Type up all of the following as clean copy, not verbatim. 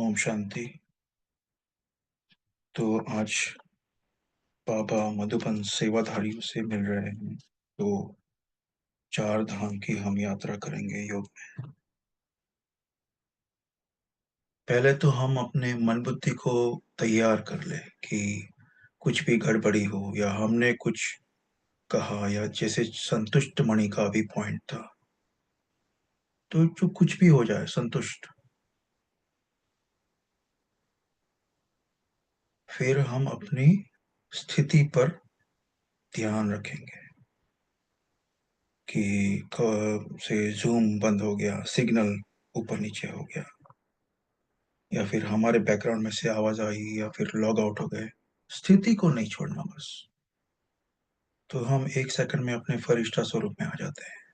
ओम शांति। तो आज बाबा मधुबन सेवाधारियों से मिल रहे हैं। तो चार धाम की हम यात्रा करेंगे योग में। पहले तो हम अपने मन बुद्धि को तैयार कर ले कि कुछ भी गड़बड़ी हो या हमने कुछ कहा, या जैसे संतुष्ट मणि का भी पॉइंट था, तो जो कुछ भी हो जाए संतुष्ट। फिर हम अपनी स्थिति पर ध्यान रखेंगे कि कब से जूम बंद हो गया, सिग्नल ऊपर नीचे हो गया, या फिर हमारे बैकग्राउंड में से आवाज आई, या फिर लॉग आउट हो गए। स्थिति को नहीं छोड़ना बस। तो हम एक सेकंड में अपने फरिश्ता स्वरूप में आ जाते हैं।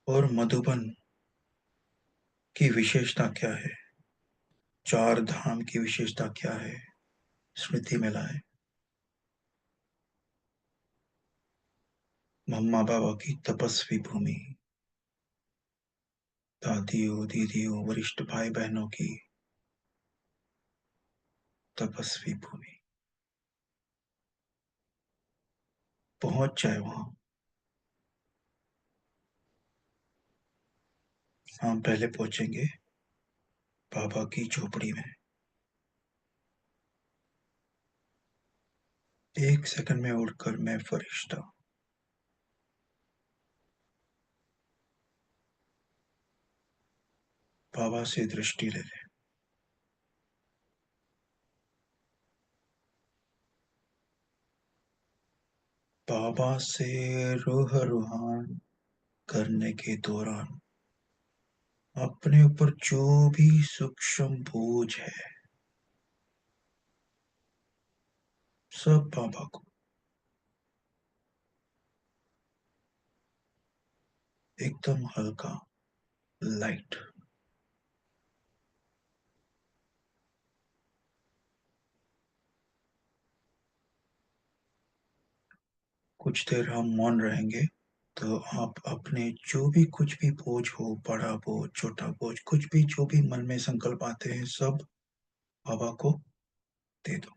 और मधुबन की विशेषता क्या है, चार धाम की विशेषता क्या है, स्मृति में लाए। मम्मा बाबा की तपस्वी भूमि, दादियों दीदियों वरिष्ठ भाई बहनों की तपस्वी भूमि। पहुंच जाए वहां। हम पहले पहुंचेंगे बाबा की झोपड़ी में। एक सेकंड में उड़कर मैं फरिश्ता। बाबा से दृष्टि ले ले। बाबा से रूह रूहान करने के दौरान अपने ऊपर जो भी सूक्ष्म बोझ है, सब बाबा को एकदम हल्का, लाइट। कुछ देर हम मौन रहेंगे। तो आप अपने जो भी कुछ भी बोझ हो, बड़ा बोझ छोटा बोझ, कुछ भी जो भी मन में संकल्प आते हैं, सब बाबा को दे दो।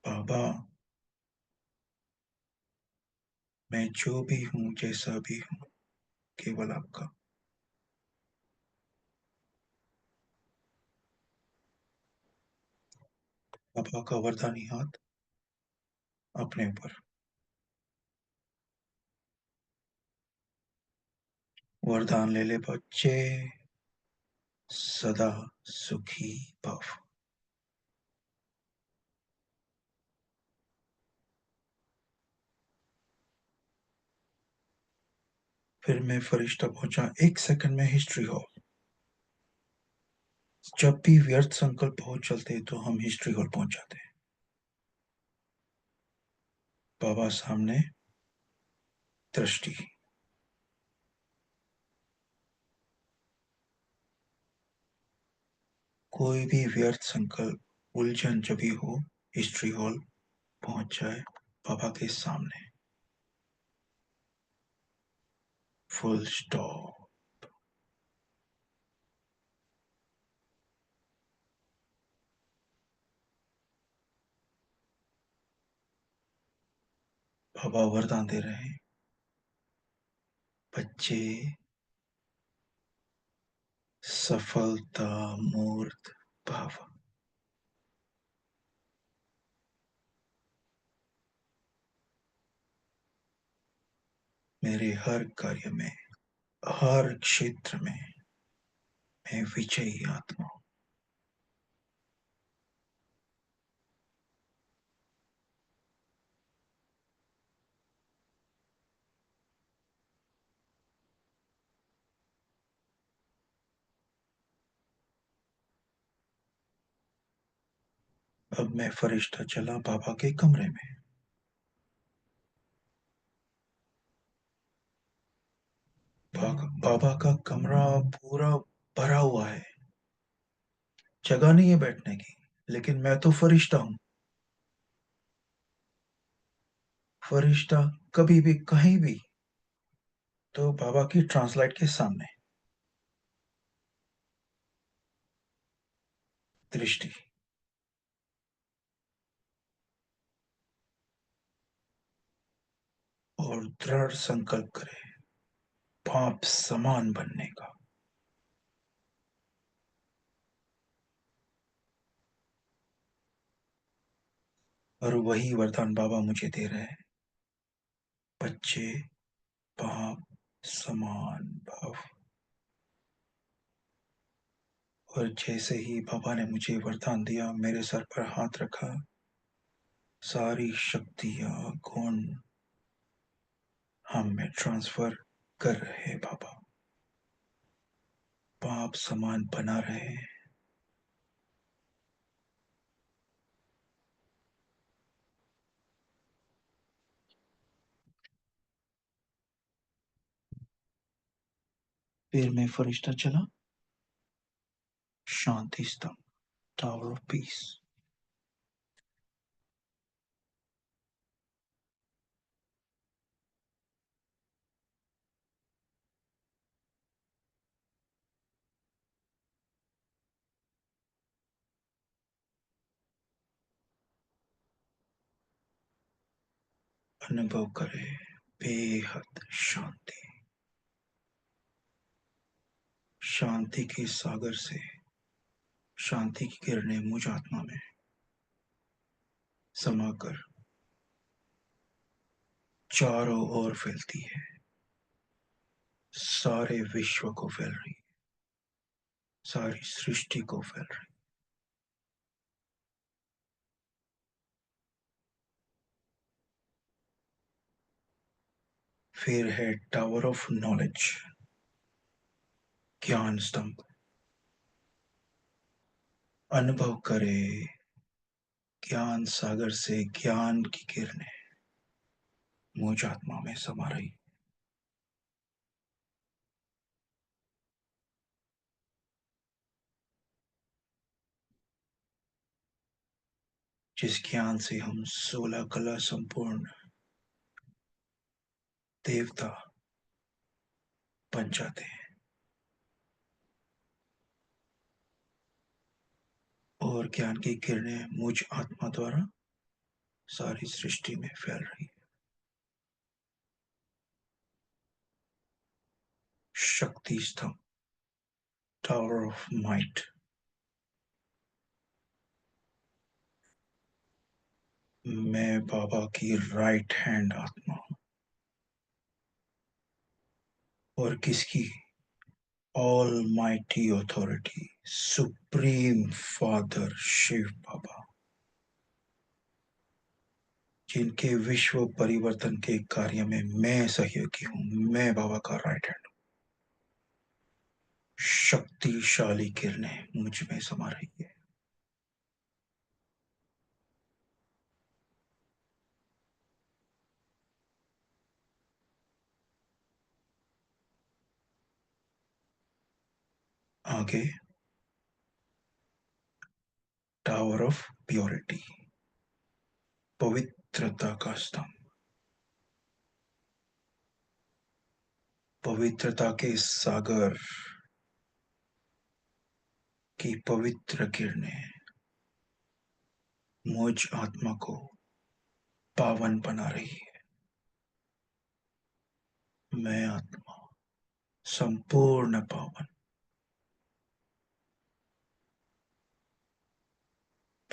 बाबा, मैं जो भी हूँ, जैसा भी हूँ, केवल आपका। बाबा का वरदानी हाथ अपने ऊपर। वरदान ले ले बच्चे, सदा सुखी भव। फिर मैं फरिश्ता पहुंचा। एक सेकंड में हिस्ट्री हॉल। जब भी व्यर्थ संकल्प बहुत चलते हैं तो हम हिस्ट्री हॉल पहुंच जाते हैं। बाबा सामने दृष्टि। कोई भी व्यर्थ संकल्प उलझन जब भी हो, हिस्ट्री हॉल पहुंच जाए बाबा के सामने। Full stop. बाबा वरदान दे रहे हैं, बच्चे सफलता मूर्त भाव। मेरे हर कार्य में, हर क्षेत्र में मैं विजयी आत्मा हूं। अब मैं फरिश्ता चला बाबा के कमरे में। बाबा का कमरा पूरा भरा हुआ है, जगह नहीं है बैठने की। लेकिन मैं तो फरिश्ता हूँ। फरिश्ता कभी भी कहीं भी, तो बाबा की ट्रांसलाइट के सामने। दृष्टि। और दृढ़ संकल्प करे बाप समान बनने का। और वही वरदान बाबा मुझे दे रहे हैं। बच्चे बाप समान भाव। और जैसे ही बाबा ने मुझे वरदान दिया, मेरे सर पर हाथ रखा, सारी शक्तियां गुण हम में ट्रांसफर कर रहे हैं बाबा। बाप समान बना रहे हैं। फिर मैं फरिश्ता चला। शांति स्तंभ, टावर ऑफ पीस। अनुभव करे बेहद शांति। शांति के सागर से शांति की किरणें मुझ आत्मा में समाकर चारों ओर फैलती है। सारे विश्व को फैल रही है। सारी सृष्टि को फैल रही। फिर है टावर ऑफ नॉलेज, ज्ञान स्तंभ। अनुभव करे ज्ञान सागर से ज्ञान की किरणें मुझ आत्मा में समा रही। जिस ज्ञान से हम 16 कला संपूर्ण देवता बन जाते हैं। और ज्ञान की किरणें मुझ आत्मा द्वारा सारी सृष्टि में फैल रही। शक्ति स्तंभ, टावर ऑफ माइट। मैं बाबा की राइट हैंड आत्मा हूं। और किसकी? Almighty authority, supreme father Shiv Baba, जिनके विश्व परिवर्तन के कार्य में मैं सहयोगी हूं। मैं बाबा का राइट हैंड। शक्तिशाली किरणें मुझ में समा रही है। आगे टावर ऑफ प्योरिटी, पवित्रता का स्तंभ। पवित्रता के सागर की पवित्र किरणें मुझ आत्मा को पावन बना रही है। मैं आत्मा संपूर्ण पावन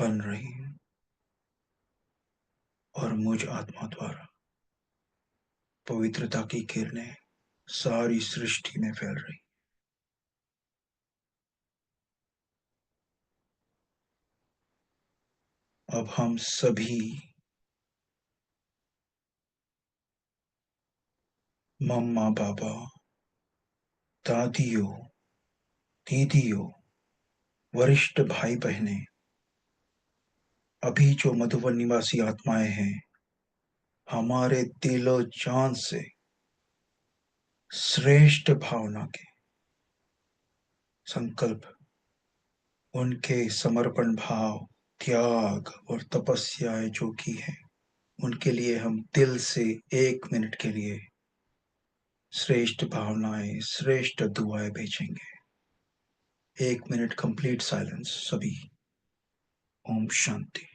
बन रही हूं। और मुझ आत्मा द्वारा पवित्रता की किरणें सारी सृष्टि में फैल रही। अब हम सभी मम्मा पापा, दादियों, दीदियों, वरिष्ठ भाई बहनें, अभी जो मधुबन निवासी आत्माएं हैं, हमारे दिलो जान से श्रेष्ठ भावना के संकल्प, उनके समर्पण भाव, त्याग और तपस्याएं जो की है, उनके लिए हम दिल से 1 मिनट के लिए श्रेष्ठ भावनाएं, श्रेष्ठ दुआएं भेजेंगे। 1 मिनट कंप्लीट साइलेंस सभी। ओम शांति।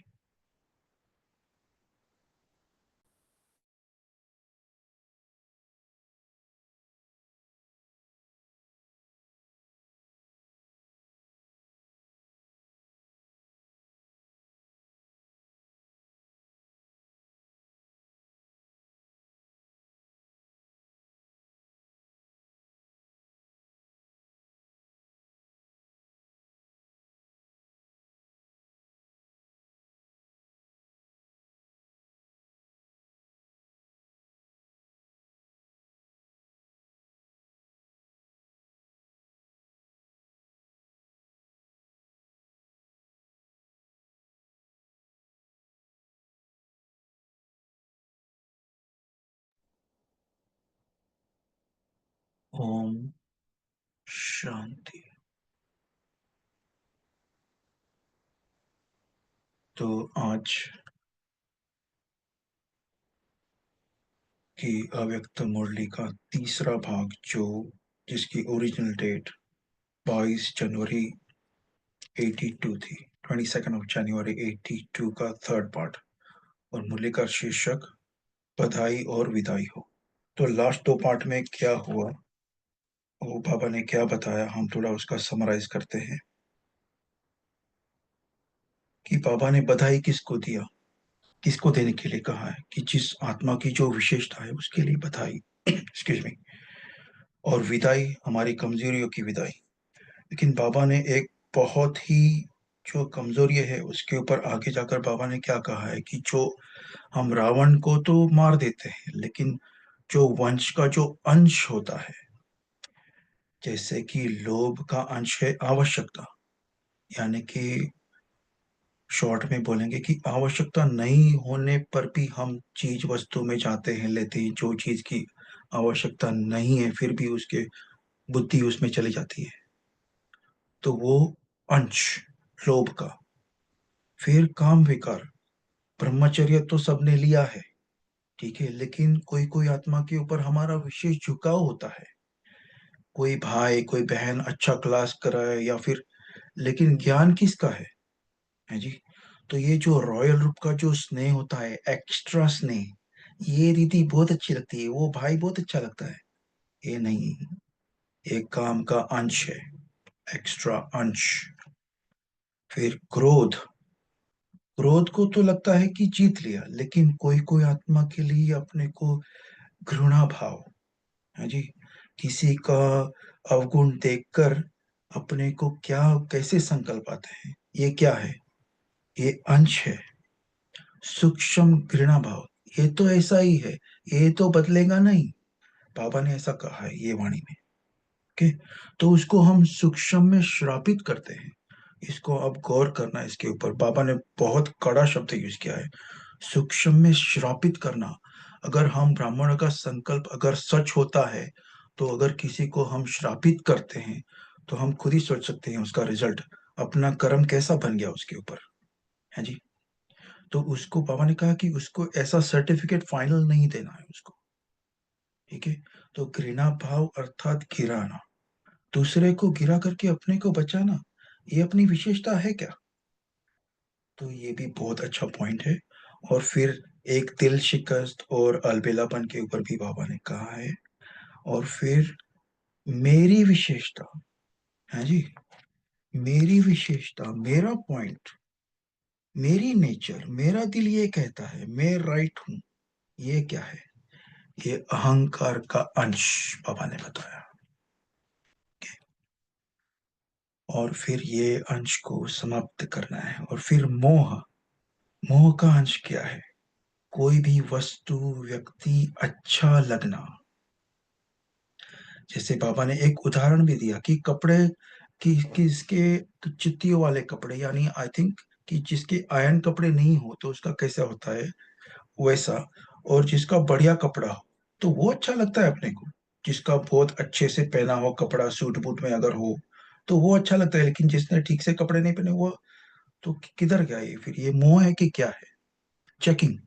ओम शांति। तो आज की अव्यक्त मुरली का तीसरा भाग, जो जिसकी ओरिजिनल डेट 22 जनवरी 82 थी, 22 जनवरी 82 का थर्ड पार्ट, और मुरली का शीर्षक बधाई और विदाई हो। तो लास्ट दो पार्ट में क्या हुआ, वो बाबा ने क्या बताया, हम थोड़ा उसका समराइज करते हैं। कि बाबा ने बधाई किसको दिया, किसको देने के लिए कहा है, कि जिस आत्मा की जो विशेषता है उसके लिए बधाई एक्सक्यूज मी, और विदाई हमारी कमजोरियों की विदाई। लेकिन बाबा ने एक बहुत ही जो कमजोरी है उसके ऊपर आगे जाकर बाबा ने क्या कहा है, कि जो हम रावण को तो मार देते हैं, लेकिन जो वंश का जो अंश होता है, जैसे कि लोभ का अंश है आवश्यकता, यानी कि शॉर्ट में बोलेंगे कि आवश्यकता नहीं होने पर भी हम चीज वस्तु में जाते हैं, लेते हैं जो चीज की आवश्यकता नहीं है, फिर भी उसके बुद्धि उसमें चली जाती है, तो वो अंश लोभ का। फिर काम विकार, ब्रह्मचर्य तो सबने लिया है, ठीक है, लेकिन कोई कोई आत्मा के ऊपर हमारा विशेष झुकाव होता है, कोई भाई कोई बहन अच्छा क्लास कराए या फिर, लेकिन ज्ञान किसका है जी। तो ये जो रॉयल रूप का जो स्नेह होता है, एक्स्ट्रा स्नेह, ये रीति बहुत अच्छी लगती है, वो भाई बहुत अच्छा लगता है। ये नहीं, ये काम का अंश है, एक्स्ट्रा अंश। फिर क्रोध, क्रोध को तो लगता है कि जीत लिया, लेकिन कोई कोई आत्मा के लिए अपने को घृणा भाव है जी, किसी का अवगुण देखकर अपने को क्या कैसे संकल्प आते हैं, ये क्या है, ये अंश है, सूक्ष्म घृणा भाव। ये तो ऐसा ही है, ये तो बदलेगा नहीं, बाबा ने ऐसा कहा है ये वाणी में। ओके, तो उसको हम सूक्ष्म में श्रापित करते हैं। इसको अब गौर करना, इसके ऊपर बाबा ने बहुत कड़ा शब्द यूज किया है, सूक्ष्म में श्रापित करना। अगर हम ब्राह्मण का संकल्प अगर सच होता है, तो अगर किसी को हम श्रापित करते हैं, तो हम खुद ही सोच सकते हैं उसका रिजल्ट, अपना कर्म कैसा बन गया उसके ऊपर, है जी। तो उसको बाबा ने कहा कि उसको ऐसा सर्टिफिकेट फाइनल नहीं देना है उसको, ठीक है। तो घृणा भाव अर्थात गिराना, दूसरे को गिरा करके अपने को बचाना, ये अपनी विशेषता है क्या। तो ये भी बहुत अच्छा पॉइंट है। और फिर एक दिल शिकस्त और अलबेलापन के ऊपर भी बाबा ने कहा है। और फिर मेरी विशेषता है जी, मेरी विशेषता, मेरा पॉइंट, मेरी नेचर, मेरा दिल ये कहता है मैं राइट हूं, ये क्या है, ये अहंकार का अंश बाबा ने बताया। और फिर ये अंश को समाप्त करना है। और फिर मोह, मोह का अंश क्या है, कोई भी वस्तु व्यक्ति अच्छा लगना। जैसे बाबा ने एक उदाहरण भी दिया कि कपड़े कि किसके चित्तियों वाले कपड़े, यानी आई थिंक कि जिसके आयरन कपड़े नहीं हो तो उसका कैसा होता है, वैसा। और जिसका बढ़िया कपड़ा हो तो वो अच्छा लगता है अपने को, जिसका बहुत अच्छे से पहना हो कपड़ा, सूट बूट में अगर हो तो वो अच्छा लगता है, लेकिन जिसने ठीक से कपड़े नहीं पहने वो तो किधर गया ये? फिर ये मोह है कि क्या है? चेकिंग।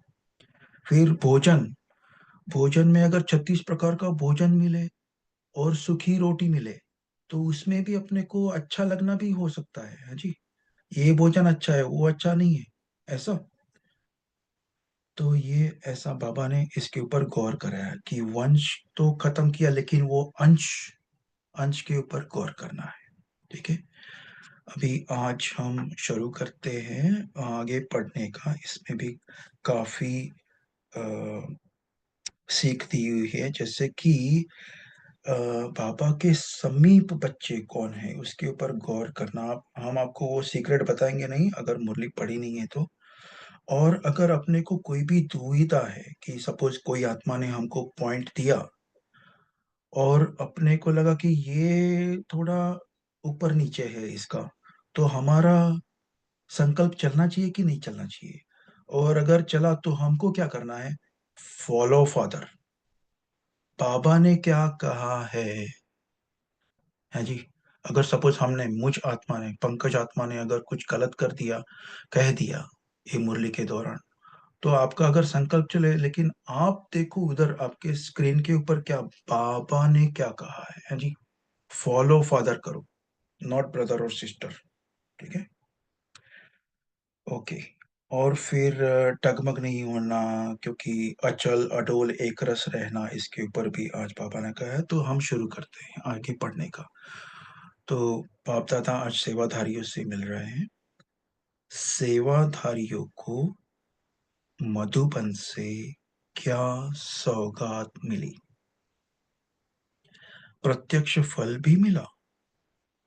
फिर भोजन। भोजन में अगर 36 प्रकार का भोजन मिले और सूखी रोटी मिले तो उसमें भी अपने को अच्छा लगना भी हो सकता है। हाँ जी, ये भोजन अच्छा है वो अच्छा नहीं है, ऐसा। तो ये ऐसा बाबा ने इसके ऊपर गौर कराया कि वंश तो खत्म किया, लेकिन वो अंश, अंश के ऊपर गौर करना है। ठीक है, अभी आज हम शुरू करते हैं आगे पढ़ने का। इसमें भी काफी अ, सीख दी हुई है, जैसे कि बाबा के समीप बच्चे कौन है उसके ऊपर गौर करना। हम आपको वो सीक्रेट बताएंगे नहीं अगर मुरली पढ़ी नहीं है तो। और अगर अपने को कोई भी दुविधा है कि सपोज कोई आत्मा ने हमको पॉइंट दिया और अपने को लगा कि ये थोड़ा ऊपर नीचे है इसका, तो हमारा संकल्प चलना चाहिए कि नहीं चलना चाहिए? और अगर चला तो हमको क्या करना है? फॉलो फादर, बाबा ने क्या कहा है जी। अगर सपोज हमने, मुझ आत्मा ने, पंकज आत्मा ने अगर कुछ गलत कर दिया, कह दिया ये मुरली के दौरान, तो आपका अगर संकल्प चले, लेकिन आप देखो उधर आपके स्क्रीन के ऊपर क्या बाबा ने क्या कहा है जी। फॉलो फादर करो, नॉट ब्रदर और सिस्टर। ठीक है, ओके। और फिर टगमग नहीं होना, क्योंकि अचल अडोल एक रस रहना, इसके ऊपर भी आज बाबा ने कहा है। तो हम शुरू करते हैं आगे पढ़ने का। तो बाप दादा आज सेवाधारियों से मिल रहे हैं। सेवाधारियों को मधुबन से क्या सौगात मिली? प्रत्यक्ष फल भी मिला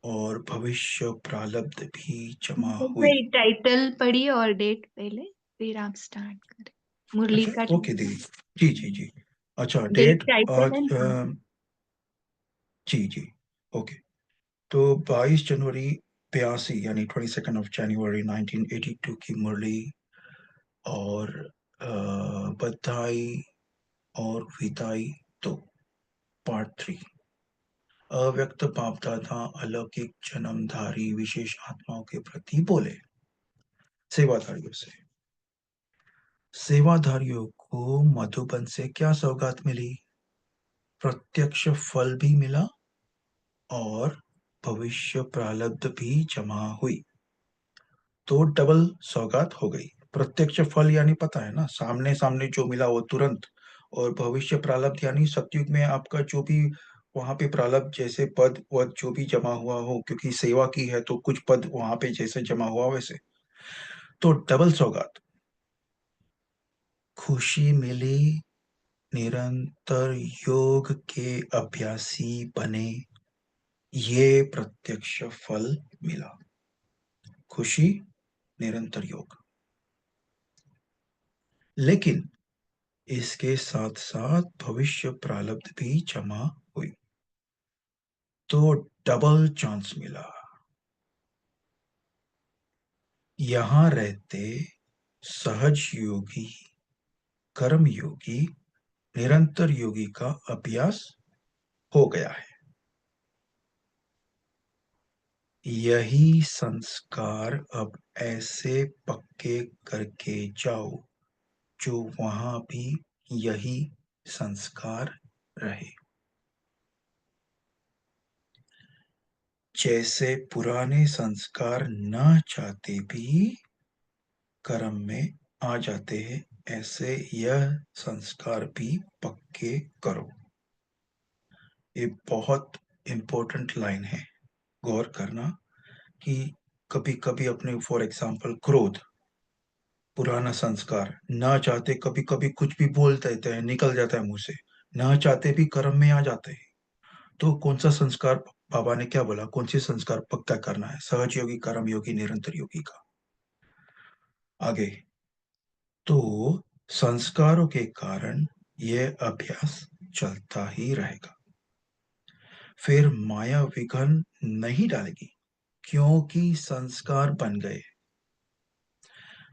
और भविष्य प्रारब्ध भी जमा हुई। भाई टाइटल पढ़िए और डेट पहले, फिर आप स्टार्ट करें मुरली अच्छा, का ओके टाइटल। दीदी। जी जी जी। अच्छा, डेट डेट टाइटल आज एंड टाइम। जी जी, ओके। तो 22 जनवरी 82, यानी 22 जनवरी 1982 की मुरली। और बधाई और विदाई, तो पार्ट 3। अव्यक्त बाप दादा अलौकिक जन्मधारी विशेष आत्माओं के प्रति बोले। सेवाधारियों से, सेवाधारियों को मधुबन से क्या सौगात मिली? प्रत्यक्ष फल भी मिला और भविष्य प्रारब्ध भी जमा हुई। तो डबल सौगात हो गई। प्रत्यक्ष फल यानी पता है ना, सामने सामने जो मिला वो तुरंत। और भविष्य प्रारब्ध यानी सतयुग में आपका जो भी वहां पे प्रारब्ध, जैसे पद वद जो भी जमा हुआ हो, क्योंकि सेवा की है तो कुछ पद वहां पे जैसे जमा हुआ वैसे। तो डबल सौगात। खुशी मिली, निरंतर योग के अभ्यासी बने, ये प्रत्यक्ष फल मिला। खुशी, निरंतर योग। लेकिन इसके साथ साथ भविष्य प्रारब्ध भी जमा हुई, तो डबल चांस मिला। यहां रहते सहज योगी, कर्म योगी, निरंतर योगी का अभ्यास हो गया है। यही संस्कार अब ऐसे पक्के करके जाओ जो वहां भी यही संस्कार रहे। जैसे पुराने संस्कार न चाहते भी कर्म में आ जाते हैं, ऐसे यह संस्कार भी पक्के करो। ये बहुत इंपॉर्टेंट लाइन है, गौर करना। कि कभी कभी अपने, फॉर एग्जांपल क्रोध, पुराना संस्कार, ना चाहते कभी कभी कुछ भी बोल देते हैं, निकल जाता है मुंह से, ना चाहते भी कर्म में आ जाते हैं। तो कौन सा संस्कार, बाबा ने क्या बोला, कौन सी संस्कार पक्का करना है? सहज योगी, कर्म योगी, निरंतर योगी का। आगे, तो संस्कारों के कारण यह अभ्यास चलता ही रहेगा। फिर माया विघन नहीं डालेगी, क्योंकि संस्कार बन गए।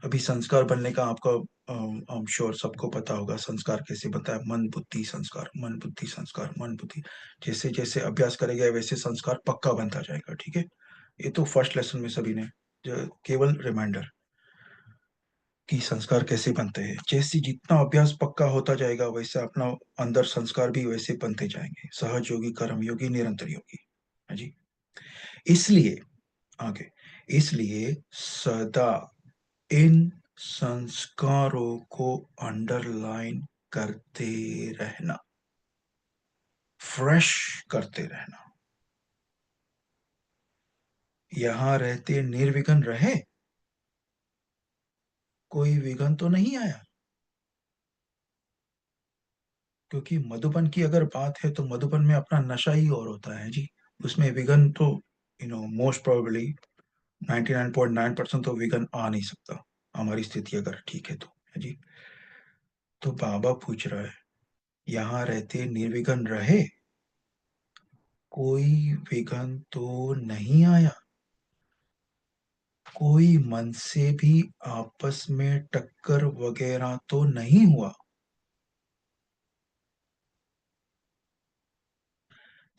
अभी संस्कार बनने का आपका आई एम श्योर सबको पता होगा, संस्कार कैसे बनता है। मन बुद्धि संस्कार, मन बुद्धि संस्कार, मन बुद्धि। जैसे जैसे अभ्यास करेगा वैसे संस्कार पक्का बनता जाएगा, ठीक है। ये तो फर्स्ट लेसन में सभी ने, जो केवल रिमाइंडर कि संस्कार कैसे बनते हैं। जैसे जितना अभ्यास पक्का होता जाएगा वैसे अपना अंदर संस्कार भी वैसे बनते जाएंगे। सहज योगी, कर्म योगी, निरंतर योगी। हाँ जी। इसलिए आगे, इसलिए सदा इन संस्कारों को अंडरलाइन करते रहना, फ्रेश करते रहना। यहां रहते निर्विघ्न रहे, कोई विघ्न तो नहीं आया। क्योंकि मधुबन की अगर बात है तो मधुबन में अपना नशा ही और होता है जी। उसमें विघन तो मोस्ट प्रोबेबली 99.9% तो विघन आ नहीं सकता, हमारी स्थिति अगर ठीक है तो, है जी। तो बाबा पूछ रहा है, यहाँ रहते निर्विघन रहे, कोई विघन तो नहीं आया, कोई मन से भी आपस में टक्कर वगैरह तो नहीं हुआ।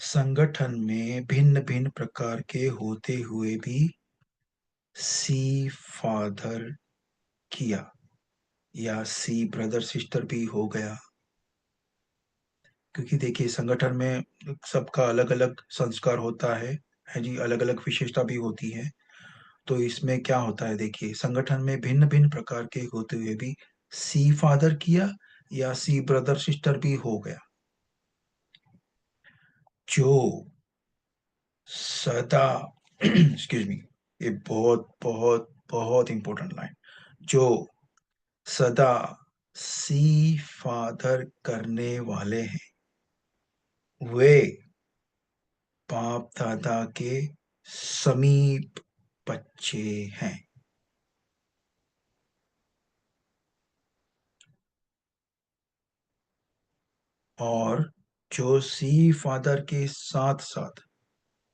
संगठन में भिन्न भिन्न प्रकार के होते हुए भी सी फादर किया, या सी ब्रदर सिस्टर भी हो गया। क्योंकि देखिए संगठन में सबका अलग अलग संस्कार होता है जी, अलग अलग विशेषता भी होती है। तो इसमें क्या होता है, देखिए संगठन में भिन्न भिन्न प्रकार के होते हुए भी सी फादर किया या सी ब्रदर सिस्टर भी हो गया। जो सदा एक्सक्यूज मी, ये बहुत बहुत बहुत इंपॉर्टेंट लाइन। जो सदा सी फादर करने वाले हैं वे बाप दादा के समीप बच्चे हैं। और जो सी फादर के साथ साथ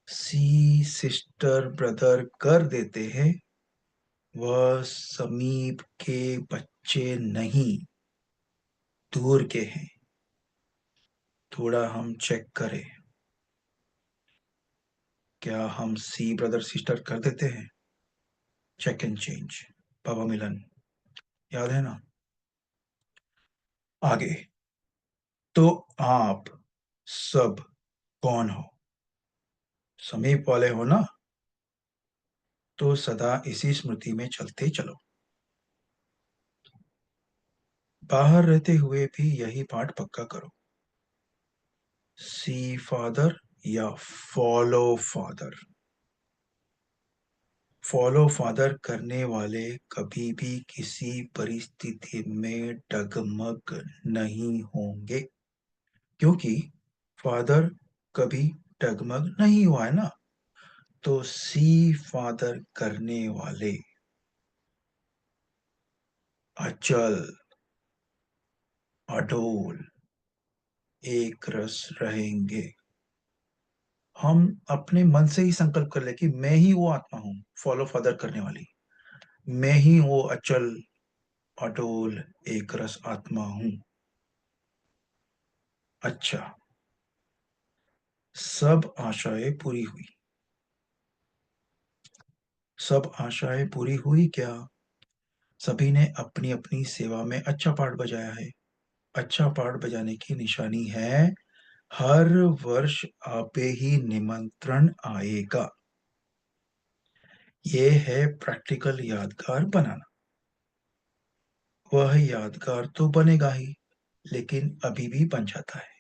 सी सिस्टर ब्रदर कर देते हैं वह समीप के बच्चे नहीं, दूर के हैं। थोड़ा हम चेक करें, क्या हम सी ब्रदर सिस्टर कर देते हैं? Check and change. बाबा मिलन, याद है ना? आगे, तो आप सब कौन हो? समीप वाले हो ना? तो सदा इसी स्मृति में चलते चलो। बाहर रहते हुए भी यही पाठ पक्का करो। सी फादर या फॉलो फादर। फॉलो फादर करने वाले कभी भी किसी परिस्थिति में डगमग नहीं होंगे, क्योंकि फादर कभी डगमग नहीं हुआ है ना। तो सी फादर करने वाले अचल, अडोल, एक रस रहेंगे। हम अपने मन से ही संकल्प कर ले कि मैं ही वो आत्मा हूं फॉलो फादर करने वाली, मैं ही वो अचल, अडोल, एक रस आत्मा हूं। अच्छा, सब आशाएं पूरी हुई। सब आशाएं पूरी हुई क्या? सभी ने अपनी अपनी सेवा में अच्छा पार्ट बजाया है। अच्छा पार्ट बजाने की निशानी है हर वर्ष आपे ही निमंत्रण आएगा। ये है प्रैक्टिकल यादगार बनाना। वह यादगार तो बनेगा ही, लेकिन अभी भी बन जाता है।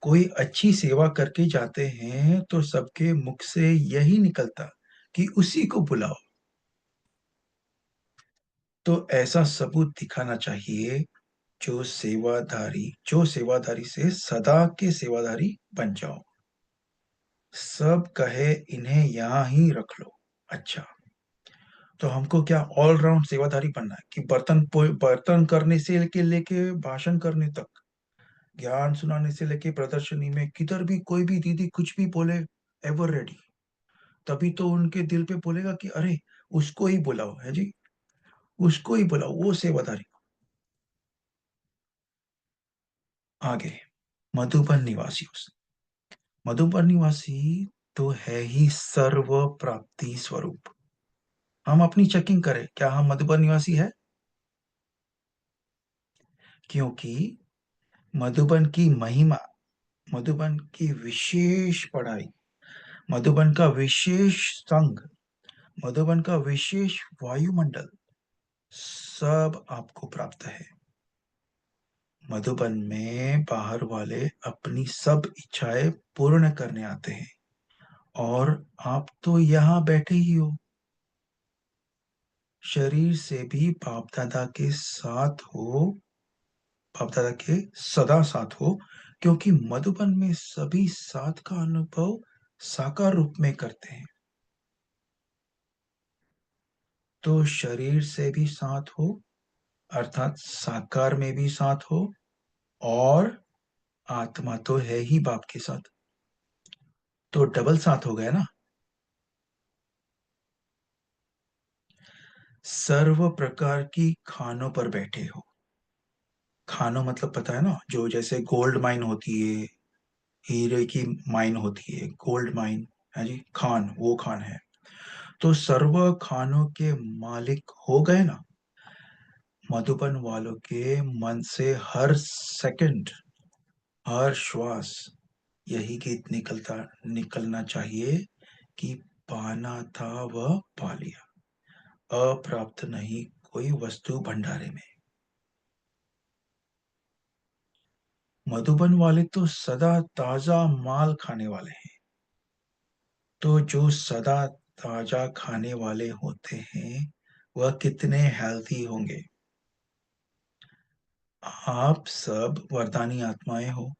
कोई अच्छी सेवा करके जाते हैं तो सबके मुख से यही निकलता कि उसी को बुलाओ। तो ऐसा सबूत दिखाना चाहिए जो सेवादारी से सदा के सेवादारी बन जाओ। सब कहे इन्हें यहां ही रख लो। अच्छा, तो हमको क्या ऑलराउंड सेवादारी बनना है कि बर्तन करने से लेके भाषण करने तक, ज्ञान सुनाने से लेके प्रदर्शनी में किधर भी कोई भी दीदी कुछ भी बोले, एवर रेडी। तभी तो उनके दिल पे बोलेगा कि अरे उसको ही बुलाओ, है जी। उसको ही बोला, वो सेवादारी। आगे, मधुबन निवासी। मधुबन निवासी तो है ही सर्व प्राप्ति स्वरूप। हम अपनी चेकिंग करें, क्या हम मधुबन निवासी है? क्योंकि मधुबन की महिमा, मधुबन की विशेष पढ़ाई, मधुबन का विशेष संघ, मधुबन का विशेष वायुमंडल, सब आपको प्राप्त है। मधुबन में बाहर वाले अपनी सब इच्छाएं पूर्ण करने आते हैं, और आप तो यहाँ बैठे ही हो। शरीर से भी बाप दादा के साथ हो, बाप दादा के सदा साथ हो, क्योंकि मधुबन में सभी साथ का अनुभव साकार रूप में करते हैं। तो शरीर से भी साथ हो, अर्थात साकार में भी साथ हो, और आत्मा तो है ही बाप के साथ, तो डबल साथ हो गया ना। सर्व प्रकार की खानों पर बैठे हो। खानों मतलब पता है ना, जो जैसे गोल्ड माइन होती है, हीरे की माइन होती है, गोल्ड माइन है जी, खान वो खान है। तो सर्व खानों के मालिक हो गए ना। मधुबन वालों के मन से हर सेकंड, हर श्वास यही गीत निकलना चाहिए कि पाना था वह पा लिया, अप्राप्त नहीं कोई वस्तु भंडारे में। मधुबन वाले तो सदा ताजा माल खाने वाले हैं। तो जो सदा ताजा खाने वाले होते हैं, वह कितने हेल्थी होंगे। आप सब वरदानी आत्माएं हो,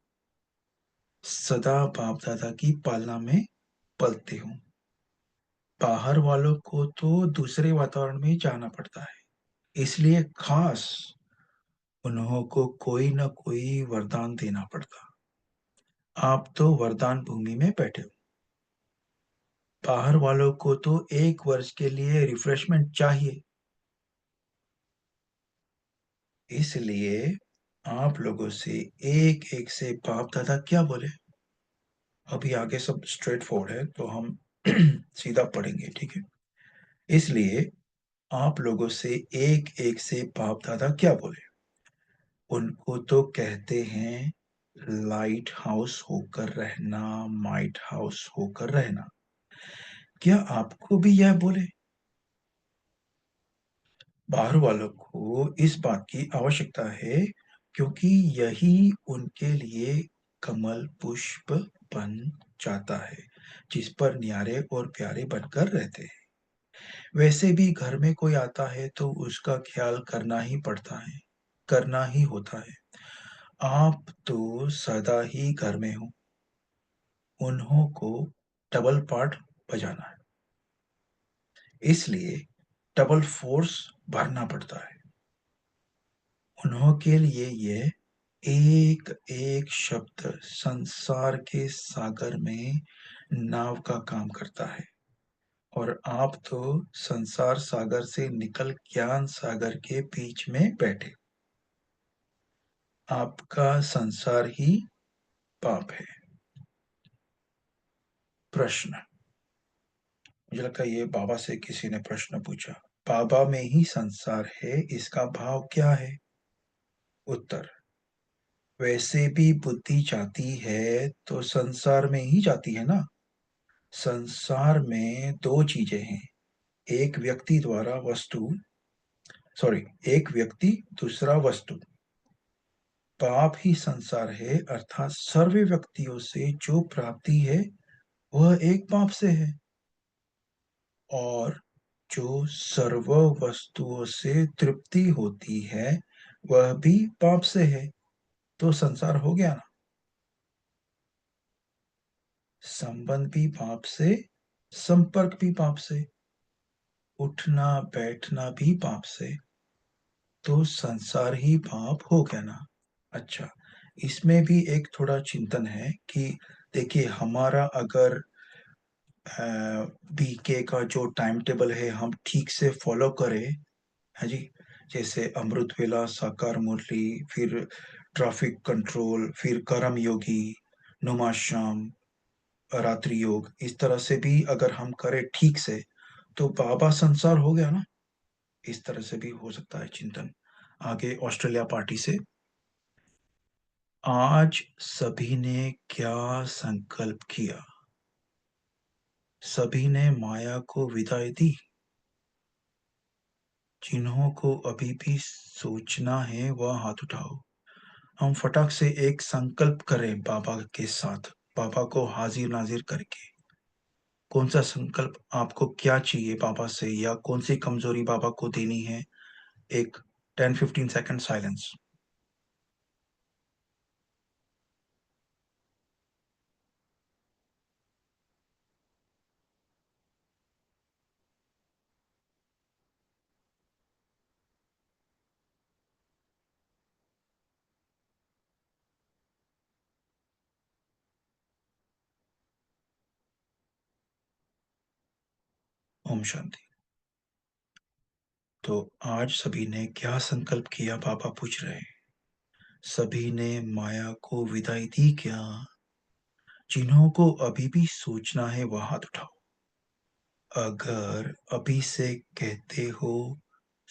सदा बाप दादा की पालना में पलते हो। बाहर वालों को तो दूसरे वातावरण में जाना पड़ता है, इसलिए खास उन्हों को कोई न कोई वरदान देना पड़ता। आप तो वरदान भूमि में बैठे हो। बाहर वालों को तो 1 वर्ष के लिए रिफ्रेशमेंट चाहिए, इसलिए आप लोगों से एक एक से बाप दादा क्या बोले। अभी आगे सब स्ट्रेट फॉरवर्ड है, तो हम सीधा पढ़ेंगे, ठीक है। इसलिए आप लोगों से एक एक से बाप दादा क्या बोले। उनको तो कहते हैं लाइट हाउस होकर रहना, माइट हाउस होकर रहना। क्या आपको भी यह बोले? बाहर वालों को इस बात की आवश्यकता है, क्योंकि यही उनके लिए कमल पुष्प बन जाता है, जिस पर न्यारे और प्यारे बनकर रहते हैं। वैसे भी घर में कोई आता है तो उसका ख्याल करना ही पड़ता है, करना ही होता है। आप तो सदा ही घर में हो, उन्हों को डबल पार्ट बजाना है, इसलिए डबल फोर्स भरना पड़ता है। उन्हों के लिए ये एक एक शब्द संसार के सागर में नाव का काम करता है, और आप तो संसार सागर से निकल ज्ञान सागर के बीच में बैठे। आपका संसार ही पाप है। प्रश्न, मुझे लगता है ये बाबा से किसी ने प्रश्न पूछा। बाबा में ही संसार है, इसका भाव क्या है? उत्तर, वैसे भी बुद्धि जाती है तो संसार में ही जाती है ना। संसार में दो चीजें हैं, एक व्यक्ति द्वारा वस्तु, सॉरी, एक व्यक्ति दूसरा वस्तु। पाप ही संसार है, अर्थात सर्व व्यक्तियों से जो प्राप्ति है वह एक पाप से है, और जो सर्व वस्तुओं से तृप्ति होती है वह भी पाप से है। तो संसार हो गया ना। संबंध भी पाप से, संपर्क भी पाप से, उठना बैठना भी पाप से, तो संसार ही पाप हो गया ना। अच्छा, इसमें भी एक थोड़ा चिंतन है कि देखिए, हमारा अगर बीके का जो टाइम टेबल है हम ठीक से फॉलो करें, है जी। जैसे अमृत वेला, साकार मुरली, फिर ट्रैफिक कंट्रोल, फिर कर्म योगी, नुमाश्याम, रात्रि योग, इस तरह से भी अगर हम करें ठीक से, तो बाबा संसार हो गया ना। इस तरह से भी हो सकता है चिंतन। आगे ऑस्ट्रेलिया पार्टी से, आज सभी ने क्या संकल्प किया? सभी ने माया को विदाई दी। जिन्हों को अभी भी सोचना है वह हाथ उठाओ। हम फटाक से एक संकल्प करें बाबा के साथ, बाबा को हाजिर नाजिर करके। कौन सा संकल्प? आपको क्या चाहिए बाबा से, या कौन सी कमजोरी बाबा को देनी है? एक 10-15 सेकंड साइलेंस। ओम शांति। तो आज सभी ने क्या संकल्प किया, बाबा पूछ रहे हैं। सभी ने माया को विदाई दी क्या? जिन्हों को अभी भी सोचना है वह हाथ उठाओ। अगर अभी से कहते हो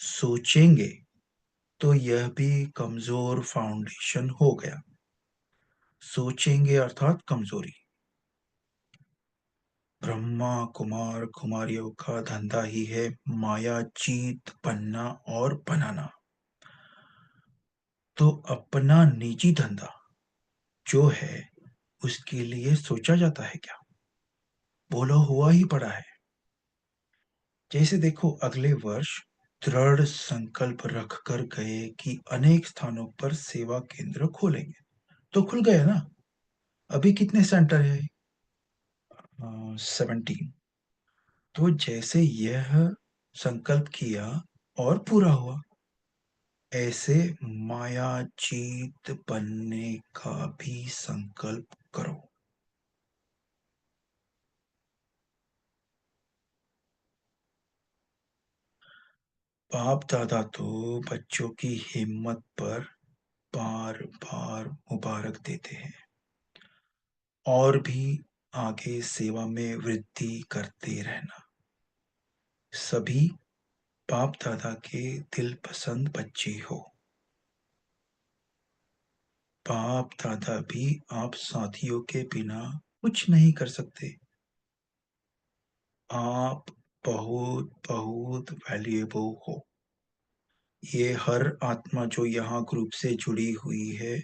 सोचेंगे, तो यह भी कमजोर फाउंडेशन हो गया। सोचेंगे अर्थात कमजोरी। ब्रह्मा कुमार कुमारियों का धंधा ही है माया जीत बनना और बनाना। तो अपना निजी धंधा जो है, उसके लिए सोचा जाता है क्या? बोलो, हुआ ही पड़ा है। जैसे देखो, अगले वर्ष दृढ़ संकल्प रख कर गए कि अनेक स्थानों पर सेवा केंद्र खोलेंगे, तो खुल गए ना। अभी कितने सेंटर है? 17। तो जैसे यह संकल्प किया और पूरा हुआ, ऐसे माया जीत बनने का भी संकल्प करो। बाप दादा तो बच्चों की हिम्मत पर बार बार मुबारक देते हैं, और भी आगे सेवा में वृद्धि करते रहना। सभी बाप दादा के दिल पसंद बच्चे हो। बाप दादा भी आप साथियों के बिना कुछ नहीं कर सकते। आप बहुत बहुत वैल्यूएबल हो। ये हर आत्मा जो यहाँ ग्रुप से जुड़ी हुई है,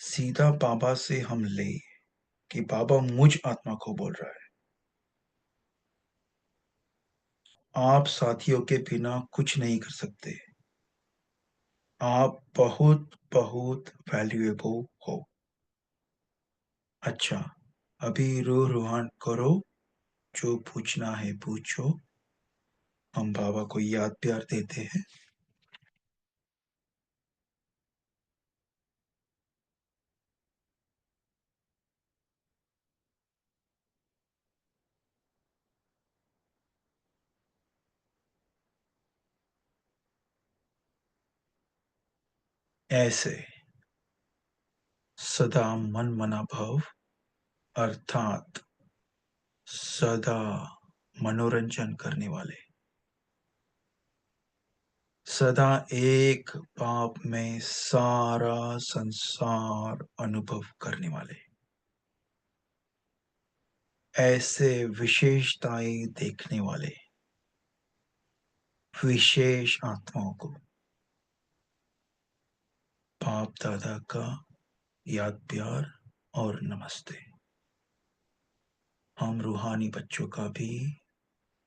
सीधा बाबा से हम ले कि बाबा मुझ आत्मा को बोल रहा है। आप साथियों के बिना कुछ नहीं कर सकते। आप बहुत बहुत वैल्यूएबल हो। अच्छा, अभी रूह रूहान करो, जो पूछना है पूछो। हम बाबा को याद प्यार देते हैं। ऐसे सदा मन मना भव, अर्थात सदा मनोरंजन करने वाले, सदा एक बाप में सारा संसार अनुभव करने वाले, ऐसे विशेषताएं देखने वाले विशेष आत्माओं को बाप दादा का याद प्यार और नमस्ते। हम रूहानी बच्चों का भी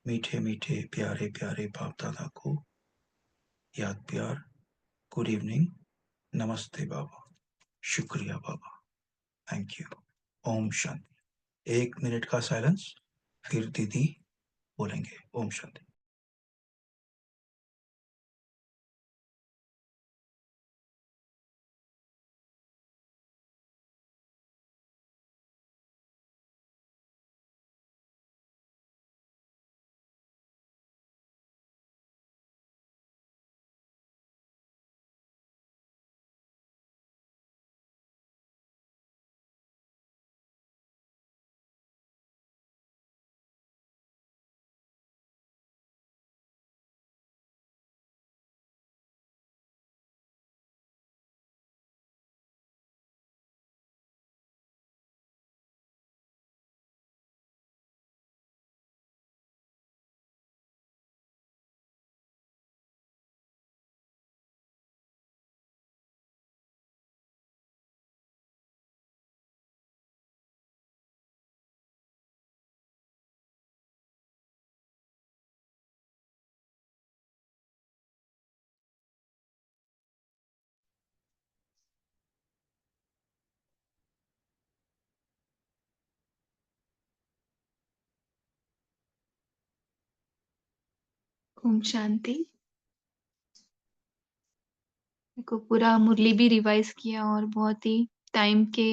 मीठे मीठे प्यारे प्यारे बाप दादा को याद प्यार। गुड इवनिंग, नमस्ते बाबा, शुक्रिया बाबा, थैंक यू। ओम शांति। 1 मिनट का साइलेंस, फिर दीदी बोलेंगे। ओम शांति। ओम शांति। देखो पूरा मुरली भी रिवाइज किया और बहुत ही टाइम के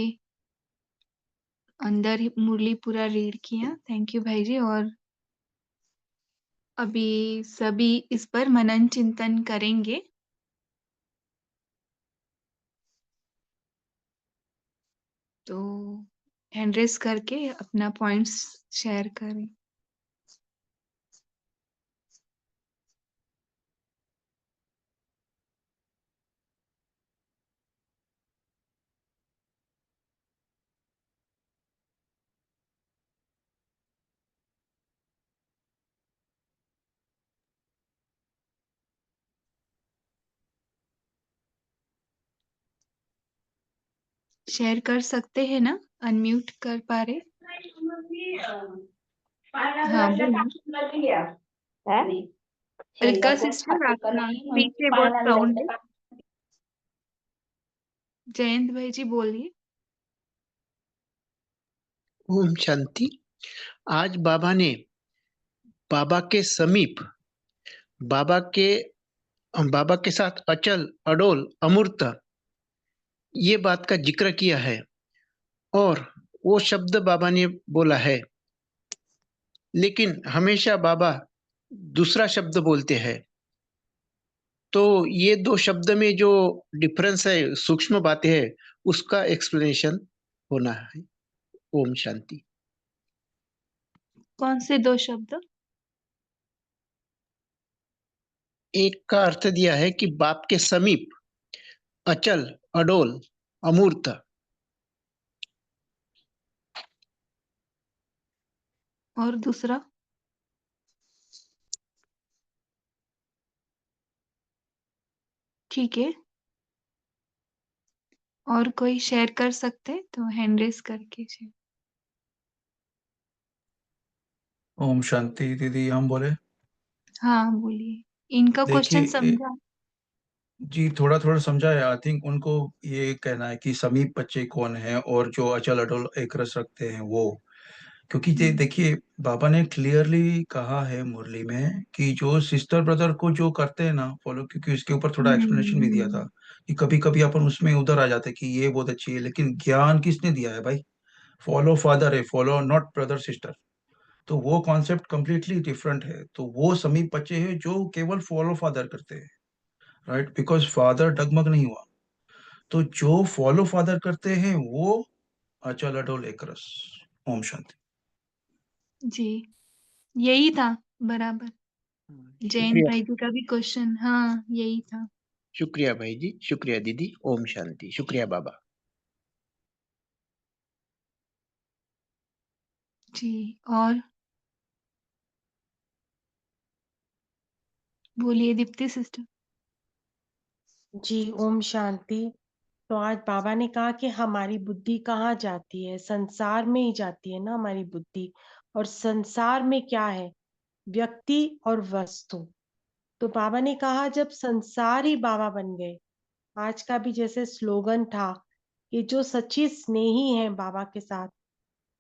अंदर ही मुरली पूरा रीड किया। थैंक यू भाई जी। और अभी सभी इस पर मनन चिंतन करेंगे। तो हैंड रेस करके अपना पॉइंट्स शेयर करें। शेयर कर सकते हैं ना? अनम्यूट कर पा रहे? हाँ बोलिए। अलका सिस्टर आपका पीछे बहुत साउंड है। जयंत भाई जी बोलिए। ओम शांति। आज बाबा के समीप बाबा के साथ अचल अडोल अमूर्त ये बात का जिक्र किया है और वो शब्द बाबा ने बोला है, लेकिन हमेशा बाबा दूसरा शब्द बोलते हैं। तो ये दो शब्द में जो डिफरेंस है, सूक्ष्म बातें हैं, उसका एक्सप्लेनेशन होना है। ओम शांति। कौन से दो शब्द? एक का अर्थ दिया है कि बाप के समीप अचल अडोल अमूर्त। और दूसरा? ठीक है। और कोई शेयर कर सकते हैं तो हैंड रेस करके शेयर। ओम शांति दीदी, हम बोले। हाँ बोलिए। इनका क्वेश्चन देखिए समझा? जी, थोड़ा थोड़ा समझा है। आई थिंक उनको ये कहना है कि समीप बच्चे कौन है और जो अचल अटल एक रस रखते हैं वो। क्योंकि ये हम्म। देखिए, बाबा ने क्लियरली कहा है मुरली में कि जो सिस्टर ब्रदर को जो करते हैं ना फॉलो, क्योंकि इसके ऊपर थोड़ा एक्सप्लेनेशन भी दिया था हम्म। कि कभी कभी अपन उसमें उधर आ जाते हैं कि ये बहुत अच्छी है, लेकिन ज्ञान किसने दिया है भाई? फॉलो फादर है, फॉलो नॉट ब्रदर सिस्टर। तो वो कॉन्सेप्ट कंप्लीटली डिफरेंट है। तो वो समीप बच्चे हैं जो केवल फॉलो फादर करते हैं, राइट? बिकॉज फादर डगमग नहीं हुआ। तो जो फॉलो फादर करते हैं वो अचल अडोल एक रस। ओम शांति। जी यही था बराबर। जैन शुक्रिया। भाई जी का भी क्वेश्चन हाँ यही था। शुक्रिया भाई जी, शुक्रिया दीदी। ओम शांति। शुक्रिया बाबा। जी। और बोलिए दीप्ति सिस्टर। जी ओम शांति। तो आज बाबा ने कहा कि हमारी बुद्धि कहाँ जाती है, संसार में ही जाती है ना हमारी बुद्धि। और संसार में क्या है, व्यक्ति और वस्तु। तो बाबा ने कहा जब संसार ही बाबा बन गए, आज का भी जैसे स्लोगन था कि जो सच्ची स्नेही है बाबा के साथ,